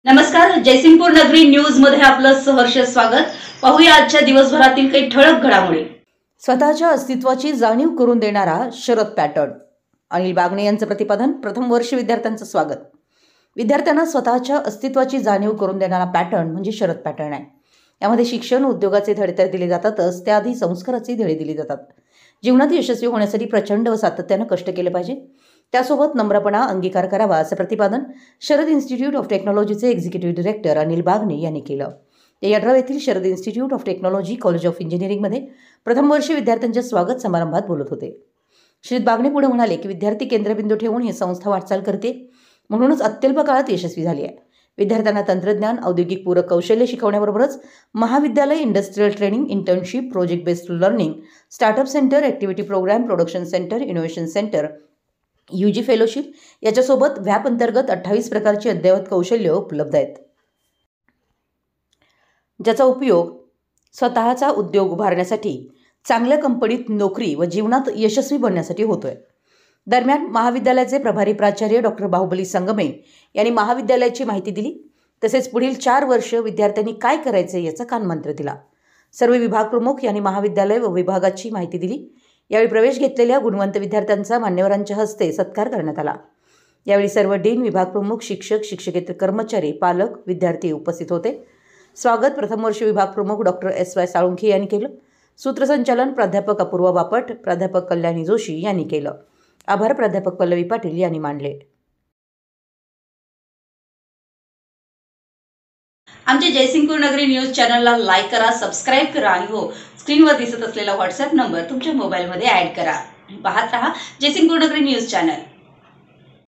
नमस्कार, जयसिंगपूर नगरी न्यूज मध्ये आपलं सहर्ष स्वागत। पाहूया आजच्या दिवसभरातील काही ठळक घडामोडी। स्वतःच्या अस्तित्वाची जाणीव करून देणारा शरद पॅटर्न। अनिल बागणे यांचं प्रतिपादन। प्रथम वर्ष विद्यार्थ्यांचं स्वागत। विद्यार्थ्यांना स्वतःच्या अस्तित्वाची जाणीव करून देणारा पॅटर्न म्हणजे शरद पॅटर्न आहे। यामध्ये शिक्षण, उद्योगाचे धडे तर दिले जातातच, त्याआधी संस्काराचे धडे दिले जातात। जीवनात यशस्वी होण्यासाठी प्रचंड व सातत्याने कष्ट केले पाहिजे, त्यासोबत नम्रपणा अंगीकार करावा, असं प्रतिपादन शरद इन्स्टिट्यूट ऑफ टेक्नॉलॉजीचे एक्झिक्युटिव्ह डायरेक्टर अनिल बागणे यांनी केलं। ते यड्राव येथील Sharad institute of technology college of इंजिनिअरिंगमध्ये प्रथम वर्ष विद्यार्थ्यांच्या स्वागत समारंभात बोलत होते। श्री बागणे पुढे म्हणाले की विद्यार्थी केंद्रबिंदू ठेवून ही संस्था वाटचाल करते, म्हणूनच अत्यल्प काळात यशस्वी झाली आहे। विद्यार्थ्यांना तंत्रज्ञान, औद्योगिक पूरक कौशल्य शिकवण्याबरोबरच महाविद्यालय, industrial training, internship, project based learning, startup centre, activity programme, production centre, innovation centre, UG fellowship याच्यासोबत व्याप अंतर्गत 28 प्रकारची अद्ययावत कौशल्य उपलब्ध आहेत, ज्याचा उपयोग स्वतःचा उद्योग उभारण्यासाठी, चांगल्या कंपनीत नोकरी व जीवनात यशस्वी बनण्यासाठी होतोय। दरम्यान महाविद्यालयाचे प्रभारी प्राचार्य डॉक्टर बाहुबली संगमे यांनी महाविद्यालयाची माहिती दिली, तसेच पुढील 4 वर्ष विद्यार्थ्यांनी काय करायचे याचा कानमंत्र दिला। सर्व विभाग प्रमुख यांनी महाविद्यालय व विभागाची माहिती दिली। यावेळी प्रवेश घेतलेल्या गुणवंत विद्यार्थ्यांचा मान्यवरांच्या हस्ते सत्कार करण्यात आला। यावेळी सर्व डीन, विभाग प्रमुख, शिक्षक, शिक्षकेतर कर्मचारी, पालक, विद्यार्थी उपस्थित होते। स्वागत प्रथम वर्ष विभाग प्रमुख डॉक्टर SY साळुंखे यांनी केलं। सूत्रसंचालन प्राध्यापक अपूर्वा बापट, प्राध्यापक कल्याणी जोशी यांनी केलं। आभार प्राध्यापक पल्लवी पाटील यांनी मानले। आमच्या जयसिंगपूर नगरी न्यूज चॅनलला लाईक करा, सबस्क्राइब करा आणि हो, स्क्रीनवर दिसत असलेला व्हॉट्सअप नंबर तुमच्या मोबाईलमध्ये ॲड करा। पाहत रहा जयसिंगपूर नगरी न्यूज चॅनल।